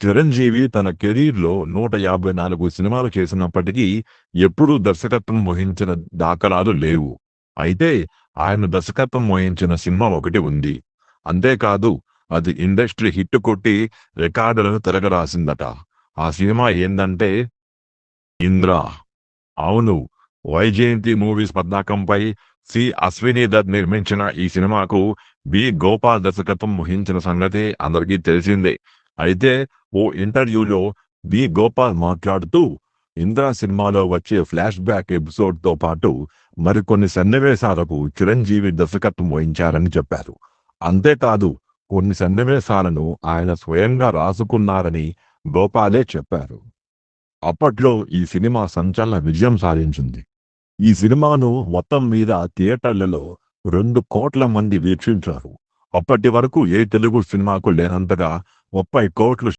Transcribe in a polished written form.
చిరంజీవి తన కెరీర్‌లో 154 సినిమాలు చేసినప్పటికీ ఎప్పుడూ దర్శకత్వం వహించిన దాఖలాలు లేవు. అయితే ఆయన దర్శకత్వం వహించిన సినిమా ఒకటి ఉంది. అంతేకాదు అది ఇండస్ట్రీ హిట్ కొట్టి రికార్డులను తిరగరాసిందట. ఆ సినిమా ఏందంటే 'ఇంద్ర'. అవును. వైజయంతి మూవీస్ పతాకంపై సి. అశ్విని దత్ నిర్మించిన ఈ సినిమాకు బి. గోపాల్ దర్శకత్వం వహించిన సంగతి అందరికీ తెలిసిందే. అయితే ఓ ఇంటర్వ్యూలో బి. గోపాల్ మాట్లాడుతూ 'ఇంద్ర' సినిమాలో వచ్చే ఫ్లాష్ బ్యాక్ ఎపిసోడ్‌తో పాటు మరికొన్ని సన్నివేశాలకు చిరంజీవి దర్శకత్వం వహించారని చెప్పారు. అంతేకాదు కొన్ని సన్నివేశాలను ఆయన స్వయంగా రాసుకున్నారని గోపాలే చెప్పారు. అప్పట్లో ఈ సినిమా సంచలన విజయం సాధించింది. ఈ సినిమాను మొత్తం మీద థియేటర్లలో 2,00,00,000 మంది వీక్షించారు. అప్పటి వరకు ఏ తెలుగు సినిమాకు లేనంతగా 30,00,00,000